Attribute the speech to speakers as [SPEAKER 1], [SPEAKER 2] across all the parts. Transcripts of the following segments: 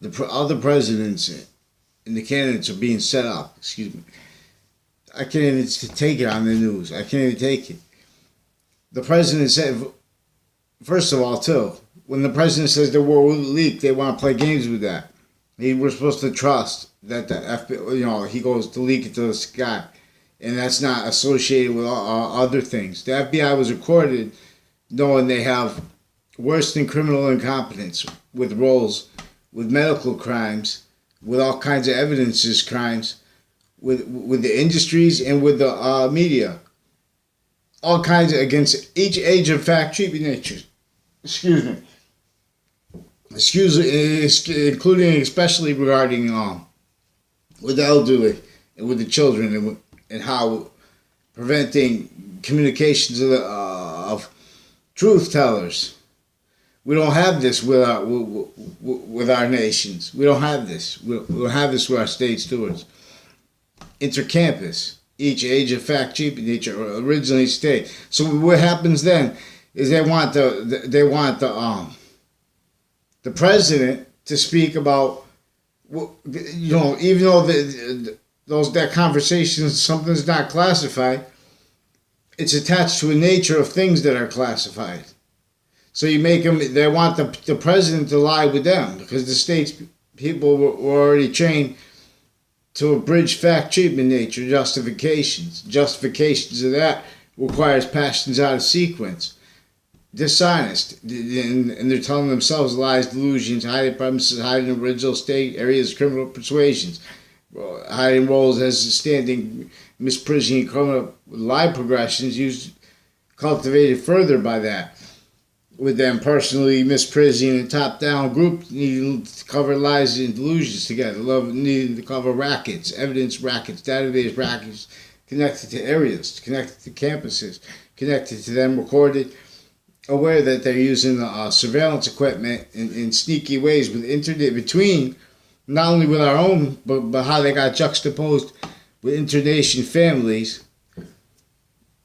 [SPEAKER 1] Other presidents and the candidates are being set up. Excuse me. I can't even take it on the news. I can't even take it. The president said, first of all, too, when the president says the war will leak, they want to play games with that. We're supposed to trust that the FBI, he goes to leak it to the sky, and that's not associated with other things. The FBI was recorded knowing they have worse than criminal incompetence with roles, with medical crimes, with all kinds of evidences crimes, with the industries and with the media. All kinds of, against each age of fact treatment nature. Excuse me. Including especially regarding with the elderly and with the children and how preventing communications of truth tellers. We don't have this with our nations. We don't have this. We don't have this with our state stewards. Intercampus, each age of fact cheap nature originally state. So what happens then is they want the president to speak about, even though that conversation, something's not classified, it's attached to a nature of things that are classified. So you make them, they want the president to lie with them because the state's people were already trained to abridge fact treatment nature justifications. Justifications of that requires passions out of sequence. Dishonest, and they're telling themselves lies, delusions, hiding premises, hiding original state areas, criminal persuasions, hiding roles as standing misprisioning criminal lie progressions used, cultivated further by that. With them personally misprisioning a top-down group needing to cover lies and delusions together, needing to cover rackets, evidence rackets, database rackets, connected to areas, connected to campuses, connected to them recorded, aware that they're using surveillance equipment in sneaky ways with internet between, not only with our own, but how they got juxtaposed with internation families,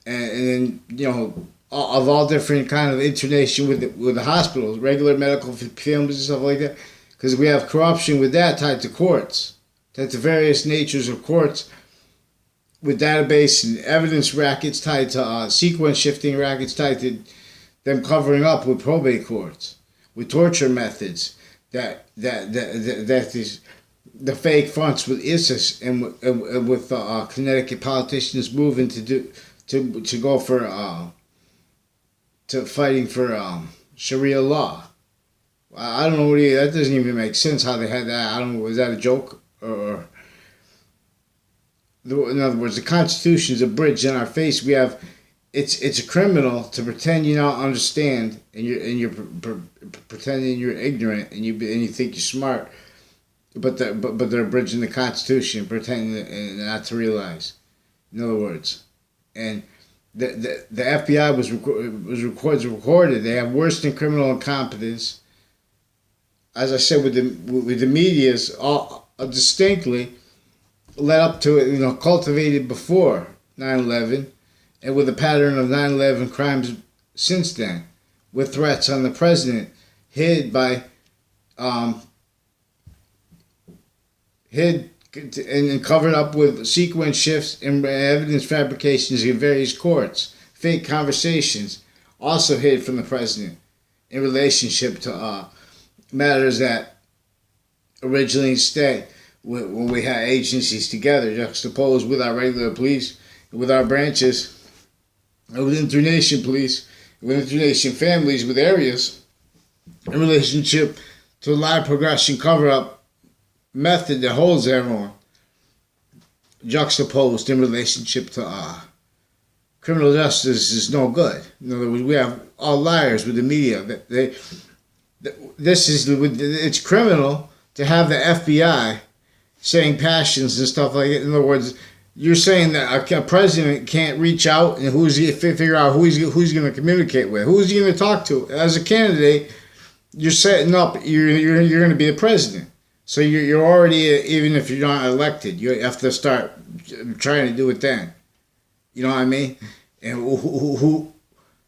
[SPEAKER 1] and then, of all different kind of internation with the hospitals, regular medical families and stuff like that, because we have corruption with that tied to courts, tied to various natures of courts, with database and evidence rackets tied to sequence shifting rackets tied to them covering up with probate courts, with torture methods, that is the fake fronts with ISIS and with Connecticut politicians moving to go for to fighting for Sharia law. I don't know that doesn't even make sense how they had that. I don't know, was that a joke or in other words, the Constitution is a bridge in our face. We have. It's a criminal to pretend you don't understand and you're pretending you're ignorant and you think you're smart, but they're bridging the Constitution, pretending not to realize. In other words, and the FBI was recorded. They have worse than criminal incompetence. As I said, with the media's all distinctly led up to it, cultivated before 9/11. And with a pattern of 9/11 crimes since then, with threats on the president, hid and covered up with sequence shifts and evidence fabrications in various courts, fake conversations, also hid from the president in relationship to matters that originally stayed when we had agencies together, juxtaposed with our regular police, with our branches, with internation police, with internation families, with areas, in relationship to a lie progression cover-up method that holds everyone, juxtaposed in relationship to criminal justice is no good. In other words, we have all liars with the media. It's criminal to have the FBI saying passions and stuff like that. In other words, you're saying that a president can't reach out and figure out who he's going to communicate with, who's he going to talk to. As a candidate, you're setting up. You're going to be the president, so you're already, even if you're not elected, you have to start trying to do it then. You know what I mean? And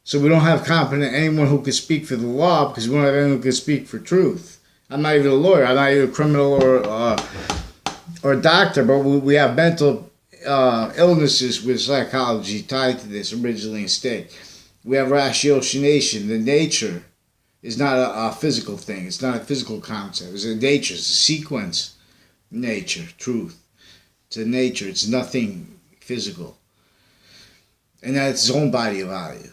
[SPEAKER 1] so we don't have competent anyone who can speak for the law because we don't have anyone who can speak for truth. I'm not even a lawyer. I'm not even a criminal or a doctor, but we have mental illnesses with psychology tied to this originally in state. We have ratiocination. The nature is not a physical thing. It's not a physical concept. It's a nature. It's a sequence. Nature, truth. It's a nature. It's nothing physical. And that's its own body of value.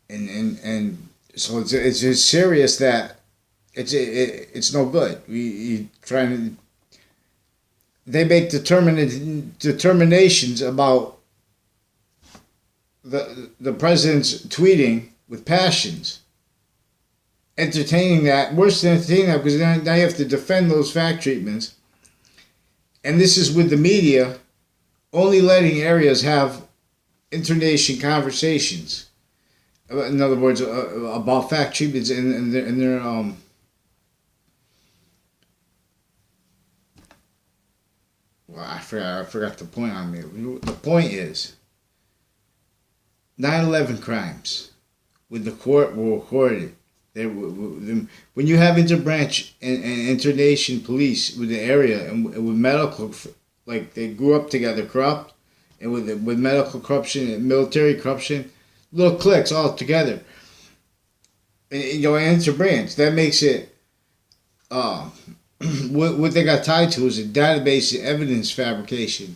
[SPEAKER 1] And so it's serious that it's no good. You trying to. They make determinations about the president's tweeting with passions, entertaining that, worse than entertaining that, because now you have to defend those fact treatments. And this is with the media only letting areas have internation conversations. In other words, about fact treatments and their well, I forgot the point on me. The point is 9/11 crimes with the court were recorded. When you have interbranch and internation police with the area and with medical, like they grew up together, corrupt, and with medical corruption and military corruption, little cliques all together. And interbranch, that makes it. What they got tied to is a database evidence fabrication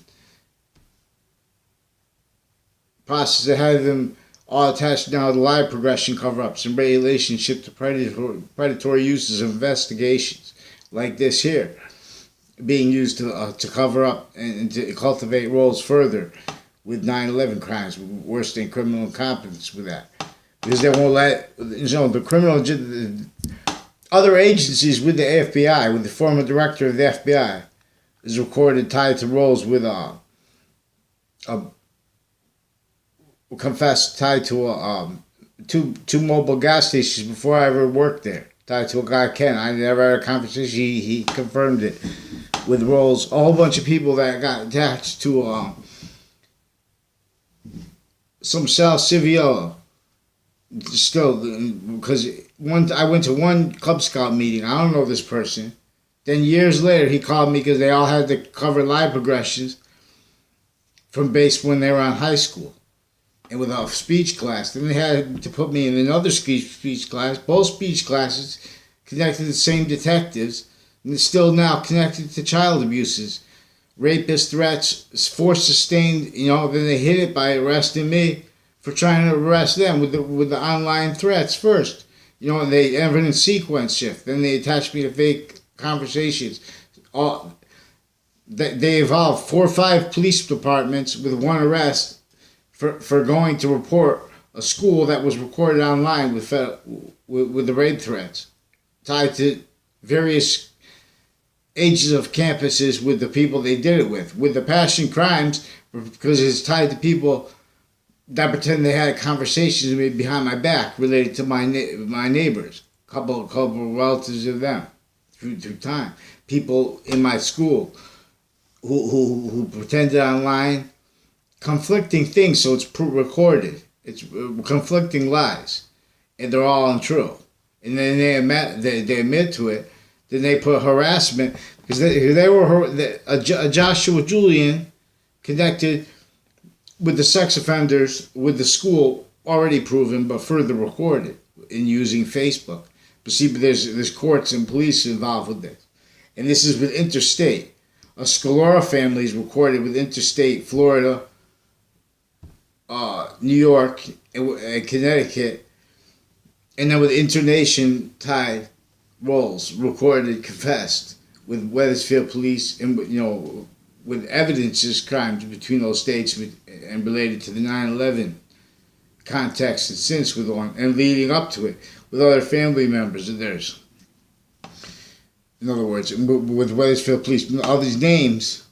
[SPEAKER 1] process that had them all attached now to live progression cover-ups and relationship to predatory uses of investigations like this here being used to cover up and to cultivate roles further with 9/11 crimes, worse than criminal incompetence with that. Because they won't let, the criminal, other agencies with the F.B.I, with the former director of the F.B.I, is recorded tied to roles with confessed tied to two mobile gas stations before I ever worked there. Tied to a guy Ken. I never had a conversation. He confirmed it with roles. A whole bunch of people that got attached to some South Civiello. Still, because I went to one Cub Scout meeting. I don't know this person. Then years later, he called me because they all had to cover live progressions from base when they were in high school. And with a speech class. Then they had to put me in another speech class. Both speech classes connected to the same detectives. And it's still now connected to child abuses. Rapist threats, force sustained, then they hit it by arresting me for trying to arrest them with the online threats first. They evidence sequence shift. Then they attach me to fake conversations. They evolved 4 or 5 police departments with one arrest for going to report a school that was recorded online with the rape threats, tied to various ages of campuses with the people they did it with. With the passion crimes, because it's tied to people that pretend they had conversations with me behind my back related to my neighbors, couple of relatives of them through time. People in my school who pretended online. Conflicting things, so it's recorded. It's conflicting lies, and they're all untrue. And then they admit to it. Then they put harassment because they were a Joshua Julian connected with the sex offenders with the school already proven, but further recorded in using Facebook. But see, there's courts and police involved with this, and this is with interstate. A Scalora family is recorded with interstate Florida. New York and Connecticut, and then with internation tied roles recorded, confessed with Wethersfield police, and with evidences crimes between those states and related to the 9/11 context and since with one and leading up to it with other family members of theirs. In other words, with Wethersfield police, all these names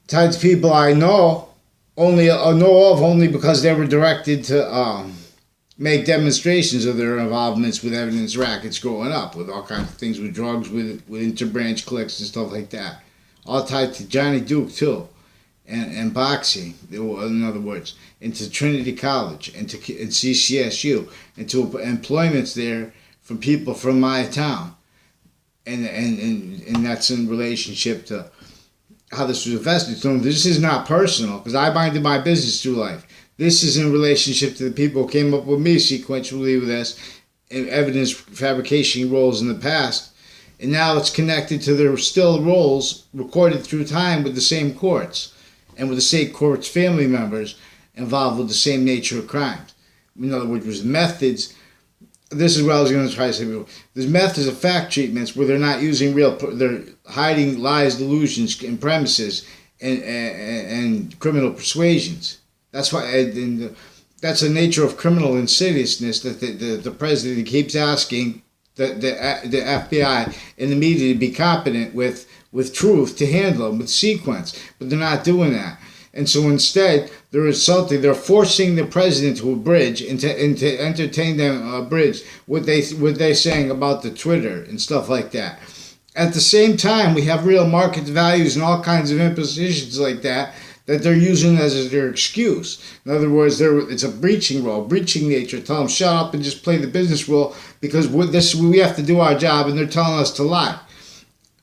[SPEAKER 1] tied to people I know. Only because they were directed to make demonstrations of their involvements with evidence rackets growing up, with all kinds of things, with drugs, with interbranch cliques and stuff like that. All tied to Johnny Duke too, and boxing. In other words, into Trinity College, and CCSU, and to employments there from people from my town. and that's in relationship to how this was invested. So this is not personal because I minded my business through life. This is in relationship to the people who came up with me sequentially with this evidence fabrication roles in the past. And now it's connected to their still roles recorded through time with the same courts and with the same courts' family members involved with the same nature of crimes. In other words, methods. This is what I was going to try to say before. There's methods of fact treatments where they're not using real, they're hiding lies, delusions, and premises and criminal persuasions. That's why, that's the nature of criminal insidiousness that the president keeps asking the FBI and the media to be competent with truth to handle them, with sequence, but they're not doing that. And so instead, they're forcing the president to abridge and to entertain them abridge what they're saying about the Twitter and stuff like that. At the same time, we have real market values and all kinds of impositions like that they're using as their excuse. In other words, it's a breaching role, breaching nature. Tell them shut up and just play the business role because we have to do our job, and they're telling us to lie.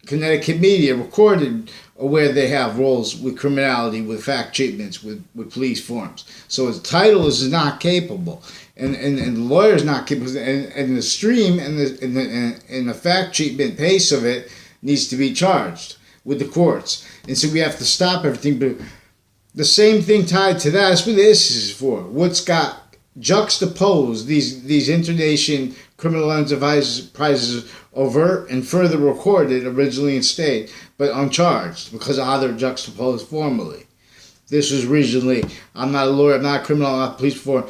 [SPEAKER 1] Connecticut media recorded where they have roles with criminality, with fact treatments, with police forms. So his title is not capable, and the lawyer is not capable, and the stream and the fact treatment pace of it needs to be charged with the courts. And so we have to stop everything. But the same thing tied to that is what this is for. What's got juxtaposed these internation criminal enterprises overt and further recorded originally in state, but uncharged because of how they're juxtaposed formally. This was originally, I'm not a lawyer, I'm not a criminal, I'm not police before.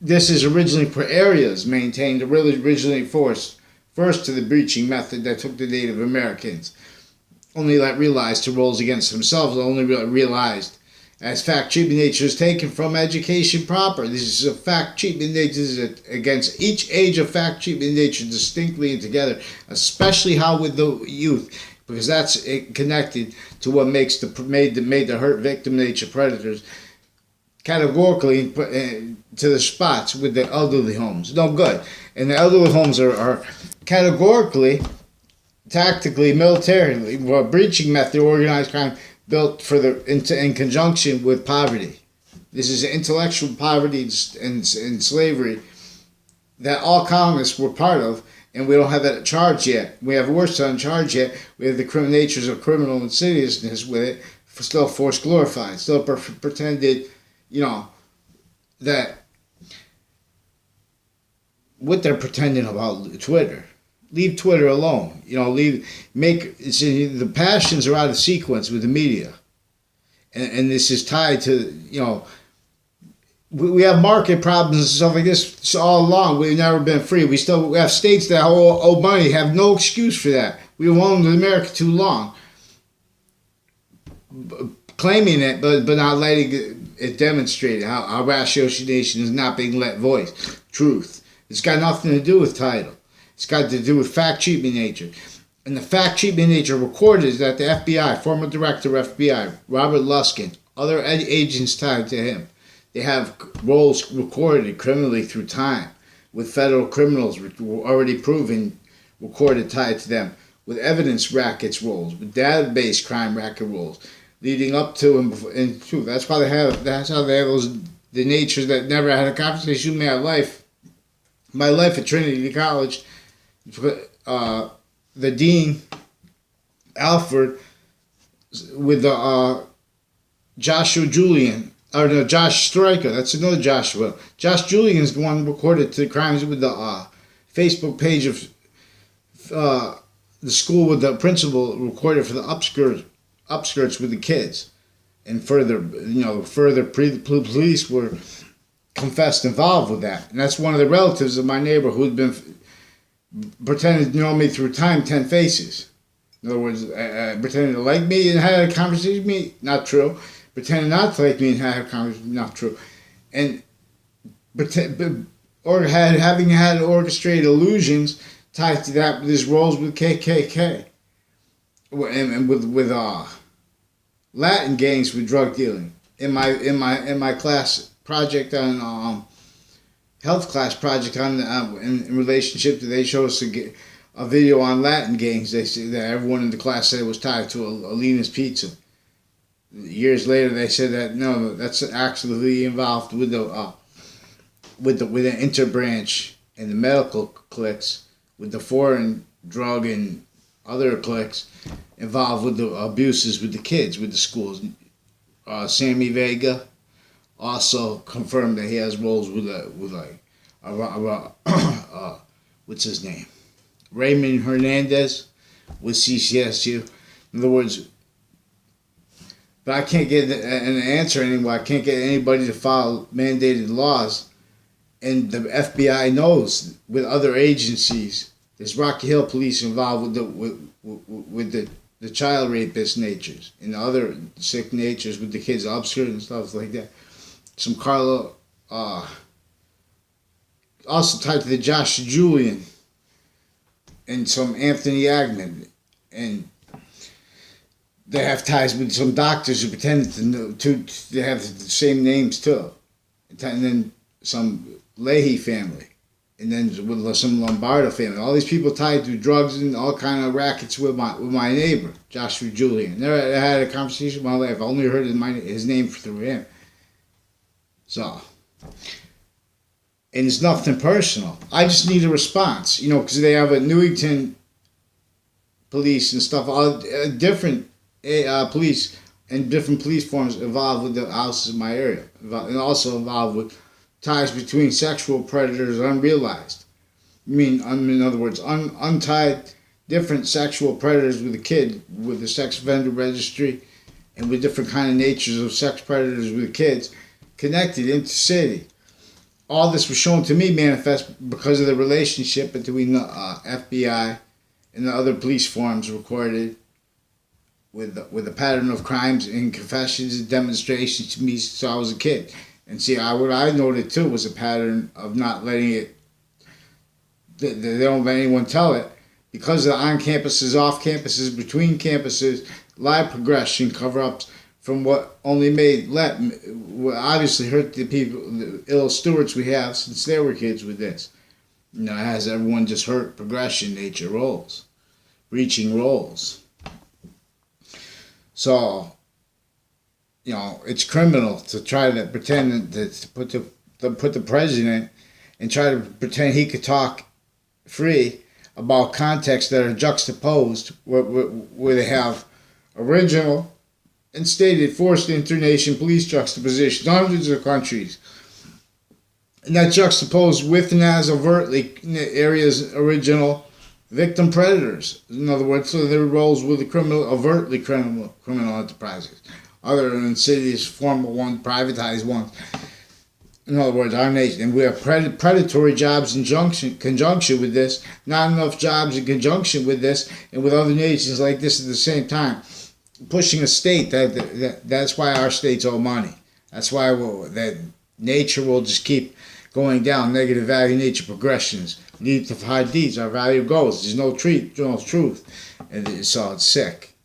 [SPEAKER 1] This is originally for areas maintained, originally forced first to the breaching method that took the Native Americans. Only realized to roles against themselves, only realized as fact treatment nature is taken from education proper. This is a fact treatment nature against each age of fact treatment nature distinctly and together, especially how with the youth, because that's connected to what makes made the hurt victim nature predators categorically to the spots with the elderly homes. No good. And the elderly homes are categorically, tactically, militarily, a breaching method, organized crime, built in conjunction with poverty. This is intellectual poverty and slavery that all colonists were part of, and we don't have that charged yet. We have worse than charged yet. We have the natures of criminal insidiousness with it, still forced glorified, still pretended, that what they're pretending about Twitter. Leave Twitter alone. The passions are out of sequence with the media. And this is tied to, we have market problems and stuff like this all along. We've never been free. We have states that owe money, have no excuse for that. We've owned America too long. Claiming it, but not letting it demonstrated how ratiocination is not being let voice. Truth. It's got nothing to do with title. It's got to do with fact treatment nature. And the fact treatment nature recorded is that the FBI, former director of FBI, Robert Luskin, other agents tied to him, they have roles recorded criminally through time with federal criminals already proven, recorded tied to them, with evidence rackets roles, with database crime racket roles, leading up to and through. That's how they have the natures that never had a conversation with me at life. My life at Trinity College, the dean, Alfred, with Joshua Julian, or no, Josh Stryker, that's another Joshua. Josh Julian is the one recorded to the crimes with the Facebook page of the school with the principal recorded for the upskirts with the kids. And further, police were confessed involved with that. And that's one of the relatives of my neighbor who had been pretended to know me through time, 10 faces. In other words, pretending to like me and had a conversation with me, not true. Pretending not to like me and had a conversation, not true. And having had orchestrated illusions tied to that with his roles with KKK and with Latin gangs with drug dealing. In my class project on health class project on in relationship to they showed us a video on Latin gangs. They said that everyone in the class said it was tied to Alina's Pizza. Years later, they said that no, that's actually involved with the with the interbranch and the medical cliques, with the foreign drug and other cliques involved with the abuses with the kids, with the schools. Sammy Vega also confirmed that he has roles with what's his name, Raymond Hernandez with CCSU. In other words, but I can't get an answer anymore. I can't get anybody to follow mandated laws. And the FBI knows with other agencies, there's Rocky Hill police involved with the child rapist natures and the other sick natures with the kids upstairs and stuff like that. Some Carlo, also tied to the Josh Julian and some Anthony Agnew, and they have ties with some doctors who pretend to know, they have the same names too, and then some Leahy family, and then with some Lombardo family. All these people tied to drugs and all kind of rackets with my neighbor Joshua Julian. Never had a conversation in my life. I only heard his name through him. So, and it's nothing personal. I just need a response, because they have a Newington police and stuff, all different police and different police forms involved with the houses in my area, and also involved with ties between sexual predators unrealized. In other words, untied different sexual predators with a kid, with the sex offender registry, and with different kind of natures of sex predators with kids connected into city. All this was shown to me manifest because of the relationship between the FBI and the other police forms recorded with a pattern of crimes and confessions and demonstrations to me since I was a kid. And see, what I noted too was a pattern of not letting it, they don't let anyone tell it, because of the on campuses, off campuses, between campuses, live progression, cover-ups from what only obviously hurt the people, the ill stewards we have since they were kids with this. It has everyone just hurt progression, nature roles, reaching roles. So, it's criminal to try to pretend to put the president and try to pretend he could talk free about contexts that are juxtaposed, where they have original and stated forced internation police juxtaposition, hundreds of countries, and that juxtaposed with and as overtly areas original victim predators. In other words, so their roles with the overtly criminal enterprises, other than cities, formal ones, privatized ones. In other words, our nation, and we have predatory jobs in conjunction with this, not enough jobs in conjunction with this, and with other nations like this at the same time, pushing a state that's why our states owe money. That's why that nature will just keep going down, negative value nature progressions, need to high deeds, our value goes. There's no truth, and so it's sick.